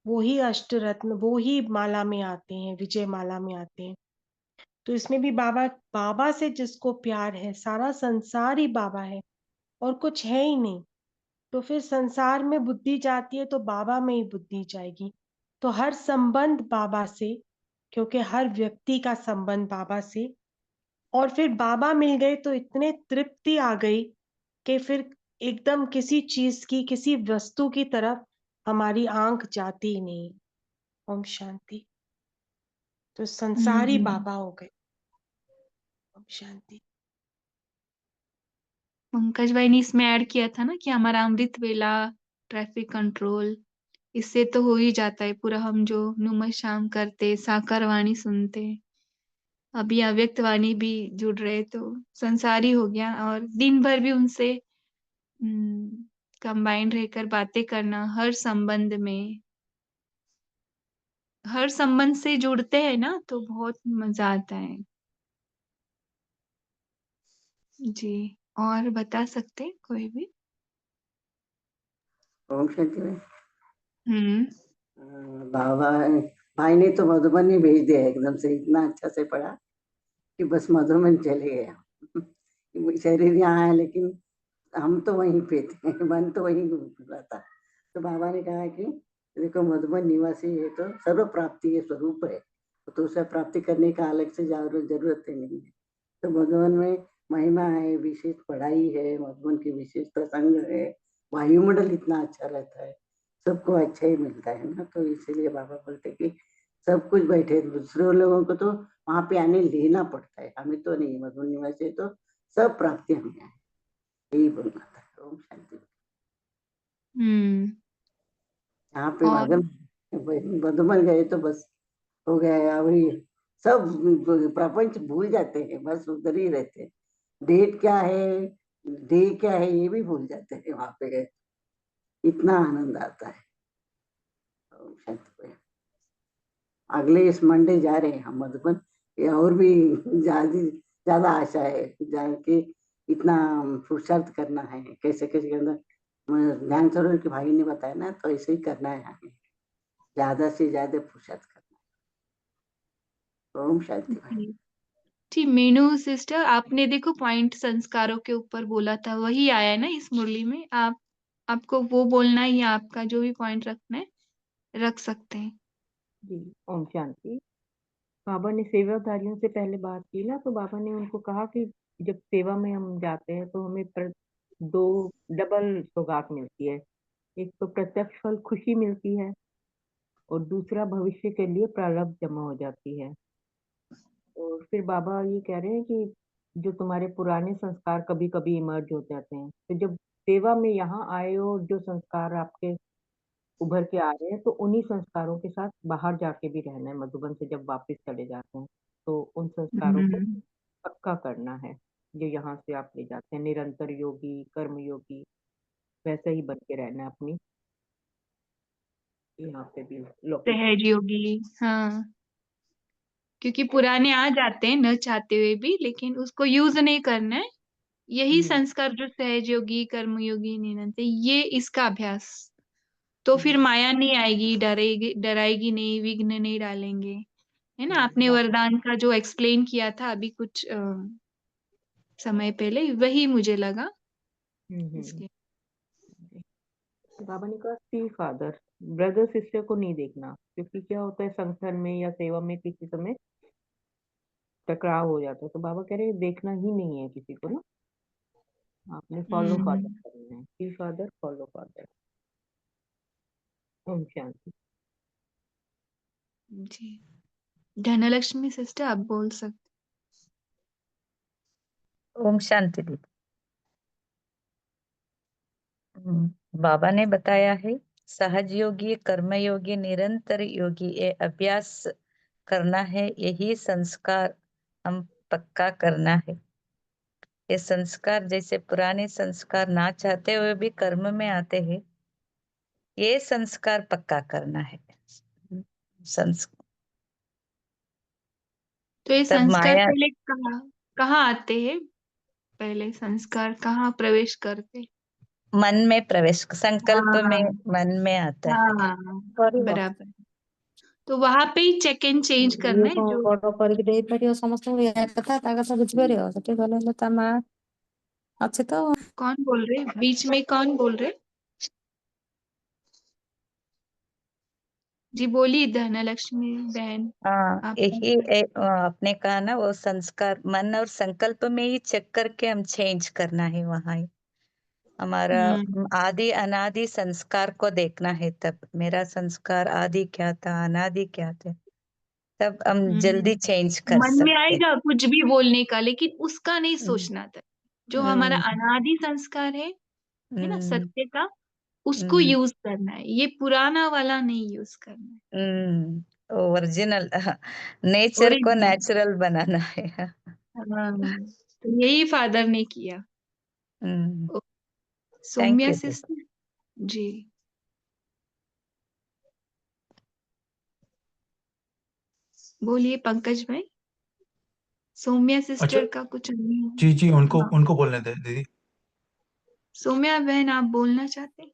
वो ही अष्टरत्न, वो ही माला में आते हैं, विजय माला में आते हैं। तो इसमें भी बाबा बाबा से जिसको प्यार है, सारा संसार ही बाबा है और कुछ है ही नहीं। तो फिर संसार में बुद्धि जाती है तो बाबा में ही बुद्धि जाएगी। तो हर संबंध बाबा से, क्योंकि हर व्यक्ति का संबंध बाबा से। और फिर बाबा मिल गए तो इतने तृप्ति आ गई कि फिर एकदम किसी चीज की, किसी वस्तु की तरफ हमारी आंख जाती ही नहीं। ओम शांति। तो संसार ही हम्म। बाबा हो गए। ओम शांति। पंकज भाई ने इसमें ऐड किया था ना कि हमारा अमृत वेला, ट्रैफिक कंट्रोल, इससे तो हो ही जाता है पूरा। हम जो नुमा शाम करते, साकार वाणी सुनते, अभी अव्यक्त वाणी भी जुड़ रहे, तो संसारी हो गया। और दिन भर भी उनसे कंबाइंड रहकर बातें करना, हर संबंध से जुड़ते हैं ना, तो बहुत मजा आता है। जी। और बता सकते हैं कोई भी? ओम शांति में हम्म। बाबा भाई ने तो मधुबनी भेज दिया एकदम से, इतना अच्छा से पढ़ा। कि बस मधुबन चले गया। शरीर यहाँ है लेकिन हम तो वहीं पे थे, मन तो वहीं घूम था। तो बाबा ने कहा कि देखो मधुबन निवासी है तो सर्व प्राप्ति के स्वरूप है, तो उसे प्राप्ति करने का अलग से जरूरत है नहीं है। तो मधुबन में महिमा है, विशेष पढ़ाई है, मधुबन की विशेष प्रसंग है, वायुमंडल इतना अच्छा रहता है, सबको अच्छा ही मिलता है ना। तो इसीलिए बाबा बोलते कि सब कुछ बैठे, दूसरे लोगों को तो वहां पे आने लेना पड़ता है, हमें तो नहीं, मधुबन निवासी तो सब प्राप्ति हमें है, यही बोलना था। ओम शांति। यहाँ पे और मधुबन गए तो बस हो गया, अभी सब प्रपंच भूल जाते हैं, बस उधर ही रहते हैं। डेट क्या है, डे क्या है, ये भी भूल जाते हैं वहां पे गए, इतना आनंद आता है। ओम शांति। अगले इस मंडे जा रहे हैं हम मधुबन, ये और भी ज्यादा आशा है जाके, इतना पुरुषार्थ करना है, कैसे कैसे करना। ध्यान सरोवर के भाई ने बताया ना, तो ऐसे ही करना है हमें, ज्यादा से ज्यादा पुरुषार्थ करना है। ओम शांति भाई। जी जी, मीनू सिस्टर, आपने देखो पॉइंट संस्कारों के ऊपर बोला था, वही आया है ना इस मुरली में। आपको वो बोलना है या आपका जो भी पॉइंट रखना है रख सकते हैं। जी ओम शांति। बाबा ने सेवाधारियों से पहले बात की ना, तो बाबा ने उनको कहा कि जब सेवा में हम जाते हैं तो हमें दो डबल सौगात मिलती है। एक तो प्रत्यक्ष फल खुशी मिलती है, और दूसरा भविष्य के लिए प्रारब्ध जमा हो जाती है। और फिर बाबा ये कह रहे हैं कि जो तुम्हारे पुराने संस्कार कभी कभी इमर्ज हो जाते हैं, तो जब सेवा में यहाँ आए हो, जो संस्कार आपके उभर के आ रहे हैं, तो उन्हीं संस्कारों के साथ बाहर जाके भी रहना है। मधुबन से जब वापस चले जाते हैं तो उन संस्कारों को हम्म, पक्का करना है, जो यहाँ से आप ले जाते हैं। निरंतर योगी, कर्म योगी, वैसे ही बन के रहना है अपनी यहाँ पे भी लौकिक। सहज योगी, हाँ, क्योंकि पुराने आ जाते हैं न चाहते हुए भी, लेकिन उसको यूज नहीं करना है। यही संस्कार जो सहज योगी, कर्म योगी, निरंतर, ये इसका अभ्यास, तो फिर माया नहीं आएगी, डराएगी नहीं, विघ्न नहीं डालेंगे, है ना। आपने वरदान का जो एक्सप्लेन किया था अभी कुछ समय पहले, वही मुझे लगा इसलिए। तो बाबा ने कहा सी फादर, ब्रदर सिस्टर को नहीं देखना, क्योंकि क्या होता है संगठन में या सेवा में किसी समय टकराव हो जाता है। तो बाबा कह रहे हैं देखना ही नहीं है किसी को ना, आपने फॉलो फादर हम्म, करना है। सी फादर, फॉलो फादर। ओम शांति। जी, धनलक्ष्मी सिस्टर आप बोल सकते। ओम शांति दीदी। बाबा ने बताया है सहज योगी, कर्म योगी, निरंतर योगी, ये अभ्यास करना है, यही संस्कार हम पक्का करना है। ये संस्कार जैसे पुराने संस्कार ना चाहते हुए भी कर्म में आते हैं, ये संस्कार पक्का करना है। तो ये तब संस्कार माया पहले कहाँ कहाँ आते हैं? पहले संस्कार कहाँ प्रवेश करते? मन में प्रवेश, संकल्प में हाँ मन में आता है। हाँ, बराबर। तो वहां पे ही चेक एंड चेंज करना है जो। ବଡ କରିକି ଦେଇପାରିବ ସମସ୍ତଙ୍କୁ, ଏହା କଥା ତା କଥା ବୁଝିପାରିବ। ସେଠି ଗଲେ ହେଲେ ତା ମା ଅଛି ତ। कौन बोल रहे, बीच में कौन बोल रहे? जी बोलिए धनलक्ष्मी बहन। हाँ, आप यही आपने कहा ना, वो संस्कार मन और संकल्प में ही चेक करके हम चेंज करना है। वहां ही हमारा आदि अनादि संस्कार को देखना है। तब मेरा संस्कार आदि क्या था, अनादि क्या थे, तब हम जल्दी चेंज कर मन में सकते। आएगा कुछ भी बोलने का, लेकिन उसका नहीं सोचना था। जो हमारा हम्म, अनादि संस्कार है ना, हम्म, सत्य का, उसको हम्म, यूज करना है। ये पुराना वाला नहीं यूज करना ओरिजिनल है, नेचर को ओरिजिनल। नेचुरल बनाना है। हाँ, तो यही फादर ने किया। Thank Saumya you. Sister ji, बोलिए पंकज भाई। सौम्या अच्छा, सिस्टर का कुछ नहीं है। जी जी, उनको हाँ, उनको बोलने दे दीदी। सौम्या बहन आप बोलना चाहते हैं?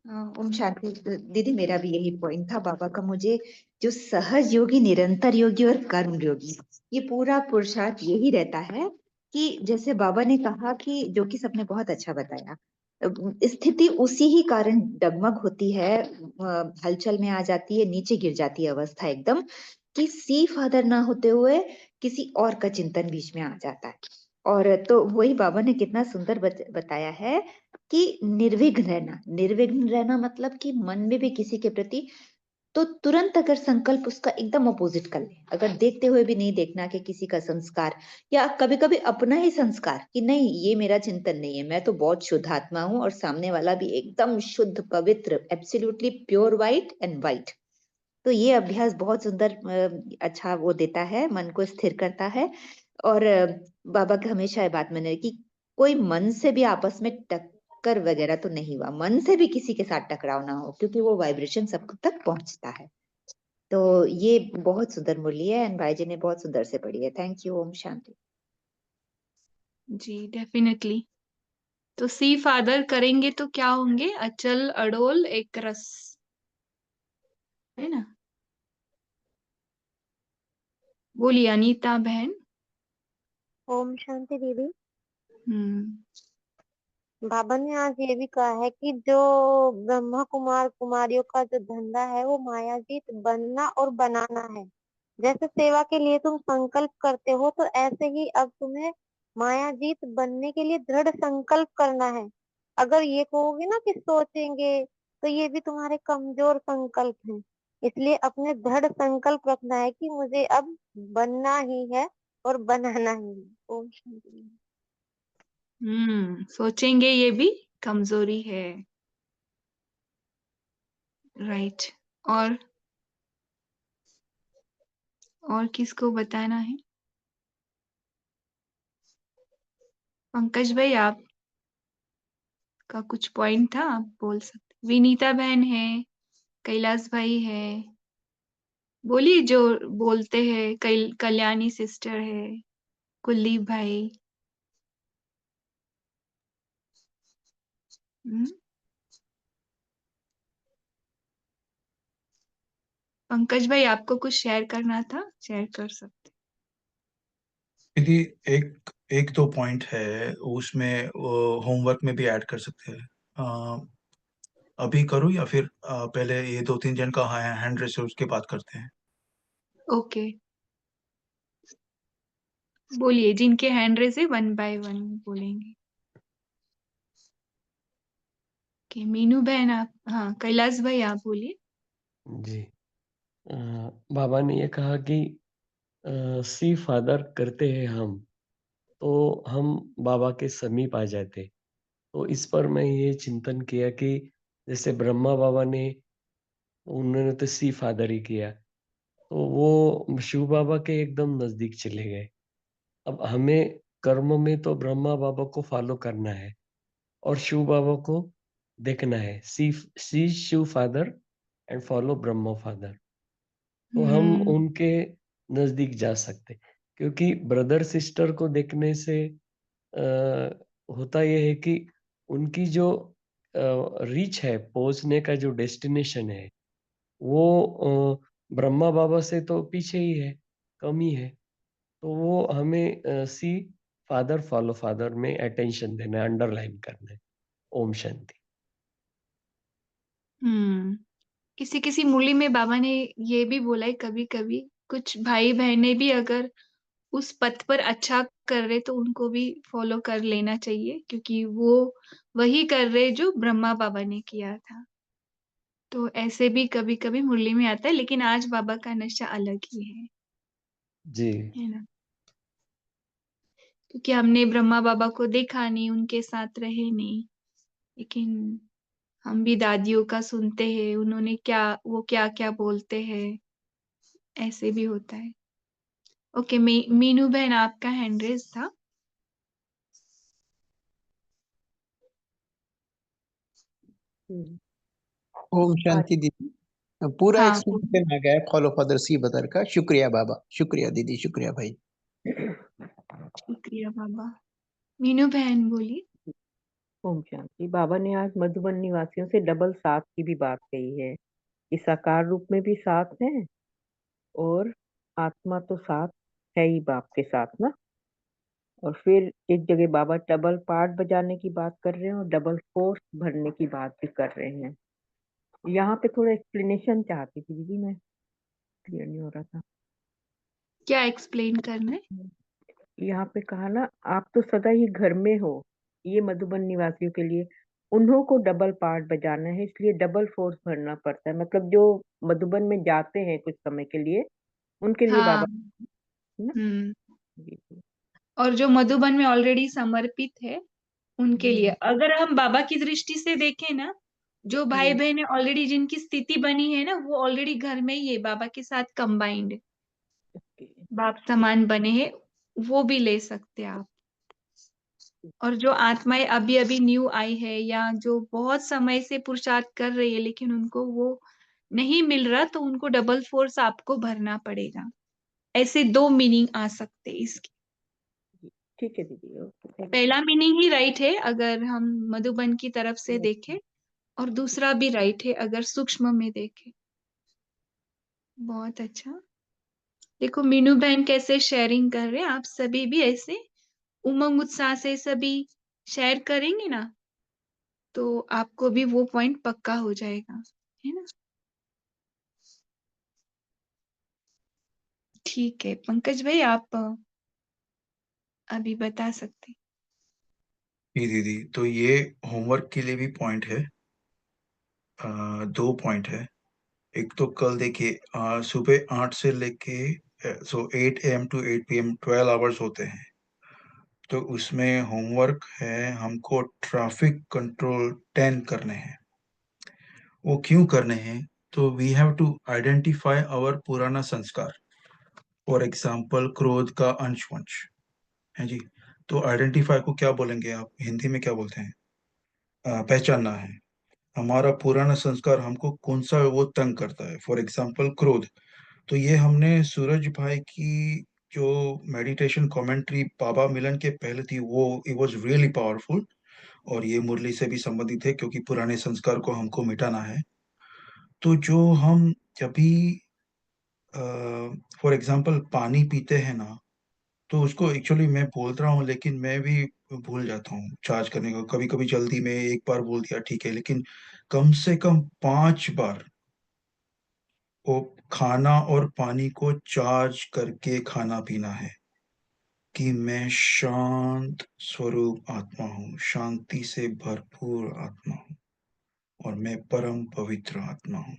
ओम शांति। दीदी मेरा भी यही पॉइंट था बाबा का। मुझे जो सहज योगी, निरंतर योगी और कर्म योगी, ये पूरा पुरुषार्थ यही रहता है कि जैसे बाबा ने कहा कि जो कि सबने बहुत अच्छा बताया, स्थिति उसी ही कारण डगमग होती है, हलचल में आ जाती है, नीचे गिर जाती है अवस्था एकदम, कि सी फादर ना होते हुए किसी और का चिंतन बीच में आ जाता है। और तो वही बाबा ने कितना सुंदर बताया है कि निर्विघ्न रहना मतलब कि मन में भी किसी के प्रति तो तुरंत अगर संकल्प उसका एकदम अपोजिट कर ले, अगर देखते हुए भी नहीं देखना कि किसी का संस्कार या कभी कभी अपना ही संस्कार कि नहीं ये मेरा चिंतन नहीं है, मैं तो बहुत शुद्ध आत्मा हूँ और सामने वाला भी एकदम शुद्ध पवित्र absolutely pure white and white. तो ये अभ्यास बहुत सुंदर अच्छा वो देता है, मन को स्थिर करता है। और बाबा का हमेशा ये बात मैंने कि कोई मन से भी आपस में टक्कर वगैरह तो नहीं हुआ, मन से भी किसी के साथ टकराव ना हो, क्योंकि वो वाइब्रेशन सब तक पहुंचता है। तो ये बहुत सुंदर मुरली है एंड भाई जी ने बहुत सुंदर से पढ़ी है। Thank you. ओम शांति। जी डेफिनेटली। तो सी फादर करेंगे तो क्या होंगे? अचल, अडोल, एक रस, है ना? बोलिए अनीता बहन। ओम शांति दीदी। बाबा ने आज ये भी कहा है कि जो ब्रह्मा कुमार कुमारियों का जो धंधा है वो मायाजीत बनना और बनाना है। जैसे सेवा के लिए तुम संकल्प करते हो तो ऐसे ही अब तुम्हें मायाजीत बनने के लिए दृढ़ संकल्प करना है। अगर ये कहोगे ना कि सोचेंगे, तो ये भी तुम्हारे कमजोर संकल्प हैं। इसलिए अपने दृढ़ संकल्प रखना है कि मुझे अब बनना ही है और बनाना ही है। ओम शांति। सोचेंगे ये भी कमजोरी है। राइट। और किसको बताना है? पंकज भाई आप का कुछ पॉइंट था, आप बोल सकते। विनीता बहन है, कैलाश भाई है, बोलिए जो बोलते हैं। कल्याणी सिस्टर है, कुलदीप भाई। पंकज भाई आपको कुछ शेयर करना था, शेयर कर सकते। दीदी एक दो पॉइंट है उसमें, होमवर्क में भी ऐड कर सकते हैं। अभी करूँ या फिर पहले ये 2-3 जन का हैंड रेस है उसके बाद करते हैं? ओके बोलिए, जिनके हैंड रेस है 1 बाय 1 बोलेंगे। ओके मीनू बहन आप, हाँ कैलाश भाई आप बोलिए। जी। बाबा ने ये कहा कि सी फादर करते हैं हम, तो हम बाबा के समीप आ जाते। तो इस पर मैं ये चिंतन किया कि जैसे ब्रह्मा बाबा ने, उन्होंने तो सी फादर ही किया, तो वो शिव बाबा के एकदम नजदीक चले गए। अब हमें कर्म में तो ब्रह्मा बाबा को फॉलो करना है और शिव बाबा को देखना है। See Shiv father and follow Brahma father, तो हम उनके नजदीक जा सकते। क्योंकि ब्रदर सिस्टर को देखने से होता यह है कि उनकी जो रीच है, पहुंचने का जो डेस्टिनेशन है, वो ब्रह्मा बाबा से तो पीछे ही है, कम ही है। तो वो हमें सी फादर फॉलो फादर में अटेंशन देना है, अंडरलाइन करना है। ओम शांति। किसी किसी मुरली में बाबा ने ये भी बोला है, कभी कभी कुछ भाई बहनें भी अगर उस पथ पर अच्छा कर रहे तो उनको भी फॉलो कर लेना चाहिए, क्योंकि वो वही कर रहे जो ब्रह्मा बाबा ने किया था। तो ऐसे भी कभी कभी मुरली में आता है, लेकिन आज बाबा का नशा अलग ही है जी। ना? क्योंकि हमने ब्रह्मा बाबा को देखा नहीं, उनके साथ रहे नहीं, लेकिन हम भी दादियों का सुनते हैं, उन्होंने क्या, वो क्या क्या बोलते हैं, ऐसे भी होता है। ओके मीनू बहन आपका हैंड रेस था। ओम शांति दीदी। पूरा हाँ एक्सप्लेनेशन आ गया फॉलो फादर सी बदर का। शुक्रिया बाबा, शुक्रिया दीदी, शुक्रिया भाई। शुक्रिया बाबा। मीनू बहन बोलिए। ओम शांति। बाबा ने आज मधुबन निवासियों से डबल साथ की भी बात कही है कि साकार रूप में भी साथ है और आत्मा तो साथ है ही बाप के साथ ना। और फिर एक जगह बाबा डबल पार्ट बजाने की बात कर रहे हैं और डबल फोर्स भरने की बात भी कर रहे हैं। यहाँ पे थोड़ा एक्सप्लेनेशन चाहती थी दीदी, मैं क्लियर नहीं हो रहा था। क्या एक्सप्लेन करना है? यहाँ पे कहा ना, आप तो सदा ही घर में हो, ये मधुबन निवासियों के लिए उन्हों को डबल पार्ट बजाना है, इसलिए डबल फोर्स भरना पड़ता है। मतलब जो मधुबन में जाते हैं कुछ समय के लिए, उनके लिए हाँ। बाबा ना। हम्म। जी जी। और जो मधुबन में ऑलरेडी समर्पित है उनके लिए, हम्म, अगर हम बाबा की दृष्टि से देखें ना, जो भाई जी बहन ऑलरेडी जिनकी स्थिति बनी है ना, वो ऑलरेडी घर में ही है, बाबा के साथ कंबाइंड ओके। बाप समान बने हैं, वो भी ले सकते हैं आप। और जो आत्माएं अभी अभी न्यू आई है या जो बहुत समय से पुरुषार्थ कर रही है लेकिन उनको वो नहीं मिल रहा, तो उनको डबल फोर्स आपको भरना पड़ेगा। ऐसे दो मीनिंग आ सकते हैं इसके। जी, ठीक है दीदी, ओके, थैंक पहला मीनिंग ही राइट है अगर हम मधुबन की तरफ से यू। देखें, और दूसरा भी राइट है अगर सूक्ष्म में देखें। बहुत अच्छा। देखो मीनू बहन कैसे शेयरिंग कर रहे हैं, आप सभी भी ऐसे उमंग उत्साह से सभी शेयर करेंगे ना, तो आपको भी वो पॉइंट पक्का हो जाएगा, है ना। ठीक है पंकज भाई, आप अभी बता सकते हैं। जी दीदी, तो ये होमवर्क के लिए भी पॉइंट है। 2 पॉइंट है। एक तो कल देखिए, सुबह 8 से लेके 8 AM to 8 PM 12 आवर्स होते हैं। तो उसमें होमवर्क है, हमको ट्रैफिक कंट्रोल 10 करने हैं। वो क्यों करने हैं? तो we have to identify our पुराना संस्कार। फॉर एग्जाम्पल, क्रोध का अंश है जी। तो आइडेंटिफाई को क्या बोलेंगे आप हिंदी में, क्या बोलते हैं? पहचानना है। हमारा पुराना संस्कार हमको कौन सा वो तंग करता है, फॉर एग्जाम्पल क्रोध। तो ये हमने सूरज भाई की जो मेडिटेशन कमेंट्री बाबा मिलन के पहले थी, वो इट वाज रियली पावरफुल। और ये मुरली से भी संबंधित है, क्योंकि पुराने संस्कार को हमको मिटाना है। तो जो हम जब भी फॉर एग्जाम्पल पानी पीते हैं ना, तो उसको एक्चुअली मैं बोल रहा हूँ, लेकिन मैं भी भूल जाता हूँ चार्ज करने को। कभी कभी जल्दी में एक बार बोल दिया ठीक है, लेकिन कम से कम 5 बार वो खाना और पानी को चार्ज करके खाना पीना है, कि मैं शांत स्वरूप आत्मा हूँ, शांति से भरपूर आत्मा हूँ, और मैं परम पवित्र आत्मा हूँ।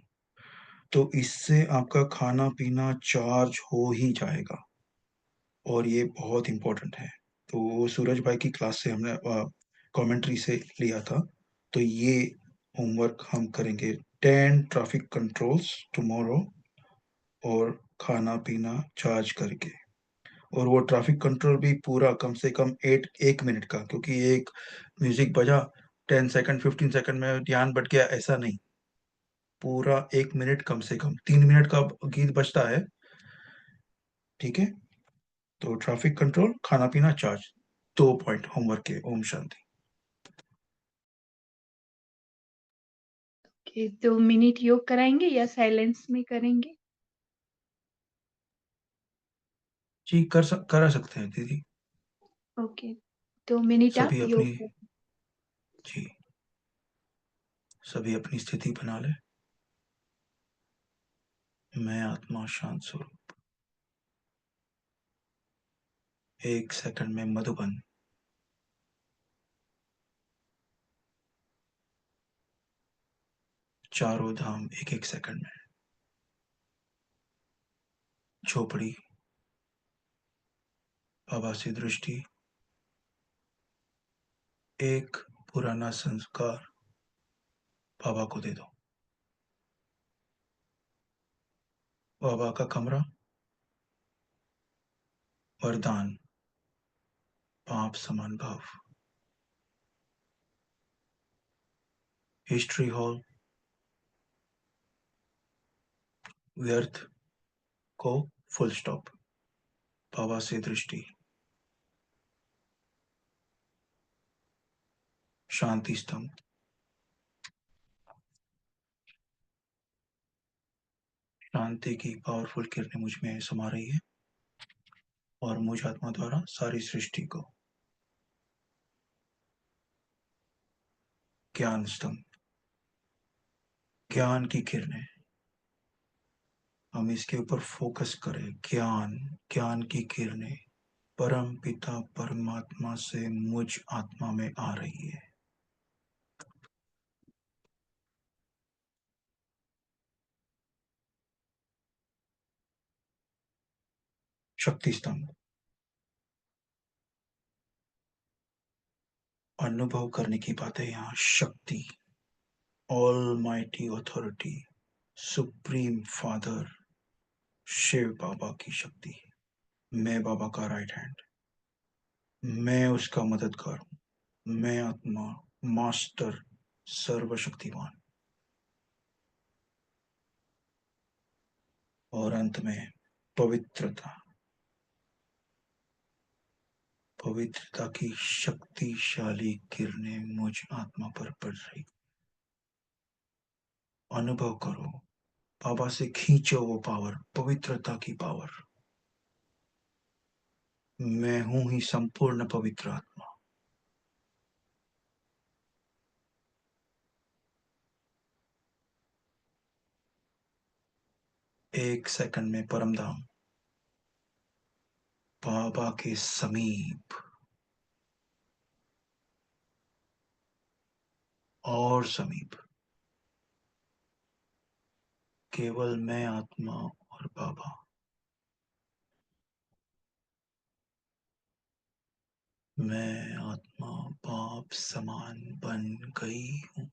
तो इससे आपका खाना पीना चार्ज हो ही जाएगा, और ये बहुत इंपॉर्टेंट है। तो वो सूरज भाई की क्लास से हमने कमेंट्री से लिया था। तो ये होमवर्क हम करेंगे, 10 ट्रैफिक कंट्रोल्स टुमारो, और खाना पीना चार्ज करके। और वो ट्रैफिक कंट्रोल भी पूरा कम से कम 1 मिनट का, क्योंकि एक म्यूजिक बजा, 10 सेकंड 15 सेकंड में ध्यान बट गया, ऐसा नहीं। पूरा 1 मिनट, कम से कम 3 मिनट का गीत बजता है, ठीक है। तो ट्रैफिक कंट्रोल, खाना पीना चार्ज, 2 पॉइंट होमवर्क के। ओम शांति। कि 2 मिनट योग कराएंगे या साइलेंस में करेंगे? जी, करा सकते हैं दीदी। ओके, 2 मिनट आप सभी योग अपनी, जी, सभी अपनी स्थिति बना ले। मैं आत्मा शांत स्वरूप। 1 सेकंड में मधुबन। चारों धाम 1 1 सेकंड में। झोपड़ी, बाबा से दृष्टि। एक पुराना संस्कार बाबा को दे दो। बाबा का कमरा, वरदान, पाप समान भाव। हिस्ट्री हॉल, व्यर्थ को फुल स्टॉप। बाबा से दृष्टि। शांति स्तंभ, शांति की पावरफुल किरणें मुझ में समा रही है और मुझ आत्मा द्वारा सारी सृष्टि को ज्ञान स्तंभ, ज्ञान की किरणें, हम इसके ऊपर फोकस करें। ज्ञान, ज्ञान की किरणें परम पिता परमात्मा से मुझ आत्मा में आ रही है। शक्ति स्तंभ, अनुभव करने की बात है यहाँ। शक्ति, almighty authority, supreme father Shiv Baba की शक्ति। मैं बाबा का राइट हैंड, मैं उसका मददगार हूं। मैं आत्मा मास्टर सर्वशक्तिमान। और अंत में पवित्रता, पवित्रता की शक्तिशाली किरणें मुझ आत्मा पर पड़ रही। अनुभव करो, बाबा से खींचो वो पावर, पवित्रता की पावर। मैं हूं ही संपूर्ण पवित्र आत्मा। एक सेकंड में परमधाम, बाबा के समीप और समीप, केवल मैं आत्मा और बाबा। मैं आत्मा बाप समान बन गई हूं।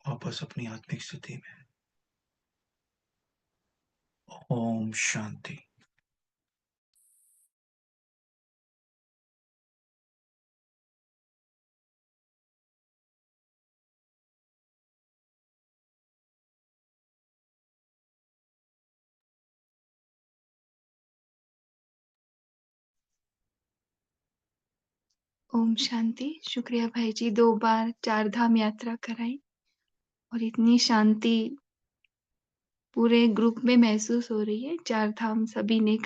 वापस अपनी आत्मिक स्थिति में। ओम शांति। ओम शांति। शुक्रिया भाई जी, 2 बार 4 धाम यात्रा कराई और इतनी शांति पूरे ग्रुप में महसूस हो रही है। 4 धाम सभी ने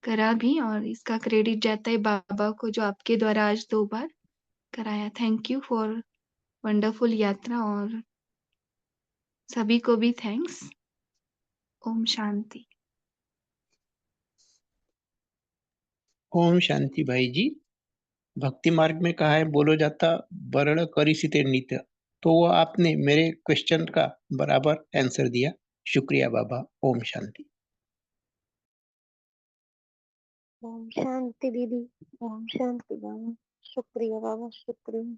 करा भी और इसका क्रेडिट जाता है बाबा को जो आपके द्वारा आज 2 बार कराया। थैंक यू फॉर वंडरफुल यात्रा और सभी को भी थैंक्स। ओम शांति। ओम शांति भाई जी। भक्ति मार्ग में कहा है बोलो जाता बरड़ करिसिते नित्य, तो वो आपने मेरे क्वेश्चन का बराबर आंसर दिया। शुक्रिया बाबा। ओम शांति। ओम शांति दीदी। ओम शांति बाबा। शुक्रिया बाबा, शुक्रिया।